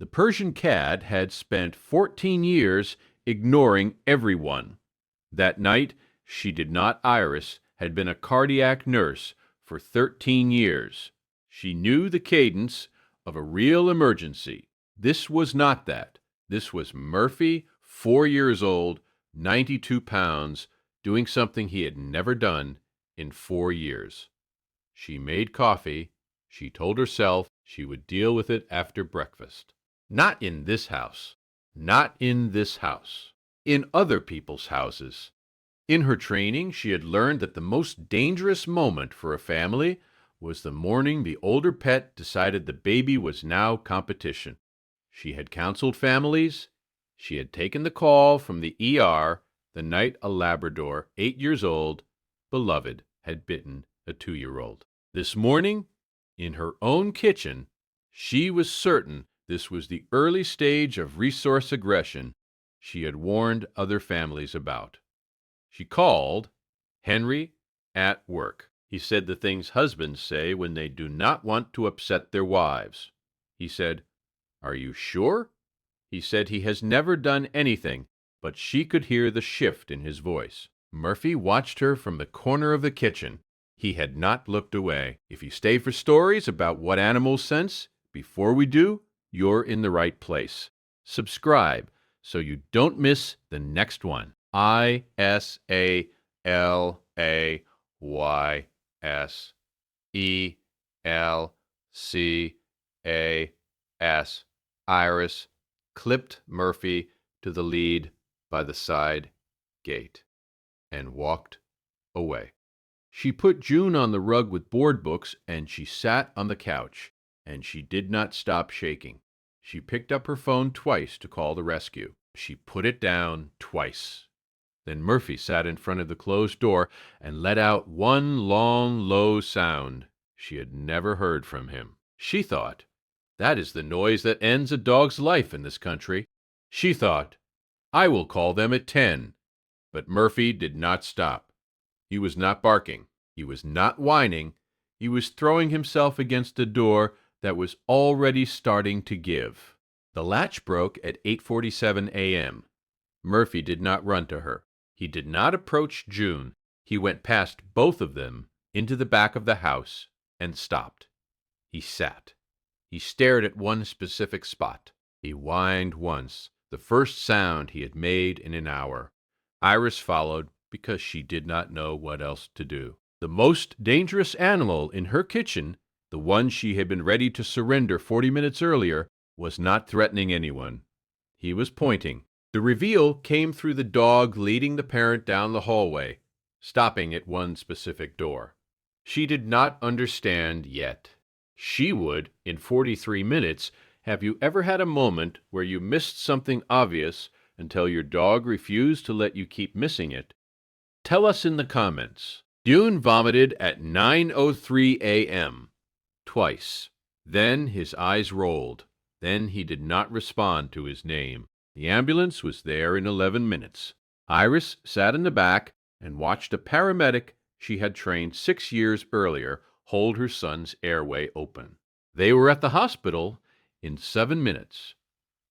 The Persian cat had spent 14 years ignoring everyone. That night, she did not. Iris had been a cardiac nurse for 13 years. She knew the cadence of a real emergency. This was not that. This was Murphy, 4 years old, 92 pounds, doing something he had never done in 4 years. She made coffee. She told herself she would deal with it after breakfast. Not in this house. Not in this house. In other people's houses. In her training, she had learned that the most dangerous moment for a family was the morning the older pet decided the baby was now competition. She had counseled families. She had taken the call from the ER the night a Labrador, 8 years old, beloved, had bitten a 2-year-old. This morning, in her own kitchen, she was certain this was the early stage of resource aggression she had warned other families about. She called Henry at work. He said the things husbands say when they do not want to upset their wives. He said, "Are you sure?" He said he has never done anything, but she could hear the shift in his voice. Murphy watched her from the corner of the kitchen. He had not looked away. If you stay for stories about what animals sense before we do, you're in the right place. Subscribe so you don't miss the next one. ISALAYSELCAS. Iris clipped Murphy to the lead by the side gate and walked away. She put June on the rug with board books, and she sat on the couch, and she did not stop shaking. She picked up her phone twice to call the rescue. She put it down twice. Then Murphy sat in front of the closed door and let out one long, low sound she had never heard from him. She thought, that is the noise that ends a dog's life in this country. She thought, I will call them at 10. But Murphy did not stop. He was not barking. He was not whining. He was throwing himself against a door that was already starting to give. The latch broke at 8:47 a.m. Murphy did not run to her. He did not approach June. He went past both of them into the back of the house and stopped. He sat. He stared at one specific spot. He whined once, the first sound he had made in an hour. Iris followed because she did not know what else to do. The most dangerous animal in her kitchen, the one she had been ready to surrender 40 minutes earlier, was not threatening anyone. He was pointing. The reveal came through the dog leading the parent down the hallway, stopping at one specific door. She did not understand yet. She would, in 43 minutes. Have you ever had a moment where you missed something obvious until your dog refused to let you keep missing it? Tell us in the comments. June vomited at 9:03 a.m. twice. Then his eyes rolled. Then he did not respond to his name. The ambulance was there in 11 minutes. Iris sat in the back and watched a paramedic she had trained 6 years earlier hold her son's airway open. They were at the hospital in 7 minutes.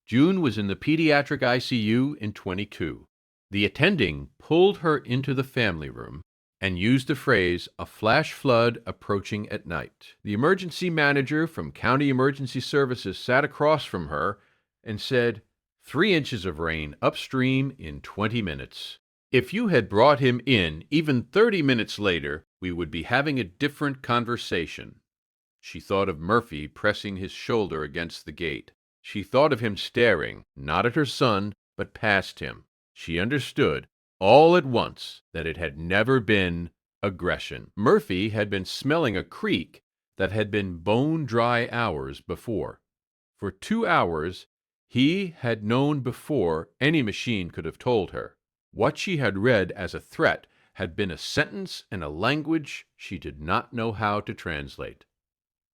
June was in the pediatric ICU in 22. The attending pulled her into the family room and used the phrase, a flash flood approaching at night. The emergency manager from County Emergency Services sat across from her and said, 3 inches of rain upstream in 20 minutes. If you had brought him in even 30 minutes later, we would be having a different conversation. She thought of Murphy pressing his shoulder against the gate. She thought of him staring, not at her son, but past him. She understood, all at once, that it had never been aggression. Murphy had been smelling a creek that had been bone-dry hours before. For 2 hours, he had known before any machine could have told her. What she had read as a threat had been a sentence in a language she did not know how to translate.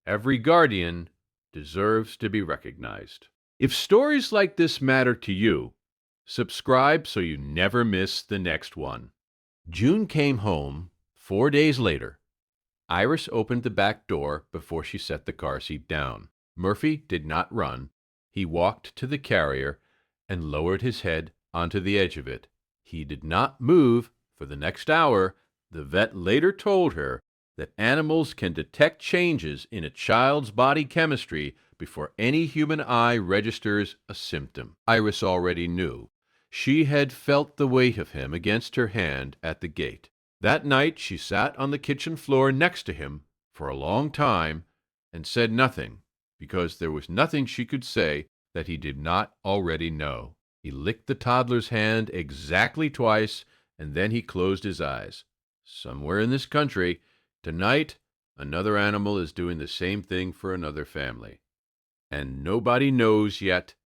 Every guardian deserves to be recognized. If stories like this matter to you, subscribe so you never miss the next one. June came home 4 days later. Iris opened the back door before she set the car seat down. Murphy did not run. He walked to the carrier and lowered his head onto the edge of it. He did not move for the next hour. The vet later told her that animals can detect changes in a child's body chemistry before any human eye registers a symptom. Iris already knew. She had felt the weight of him against her hand at the gate. That night she sat on the kitchen floor next to him for a long time and said nothing, because there was nothing she could say that he did not already know. He licked the toddler's hand exactly twice, and then he closed his eyes. Somewhere in this country, tonight, another animal is doing the same thing for another family. And nobody knows yet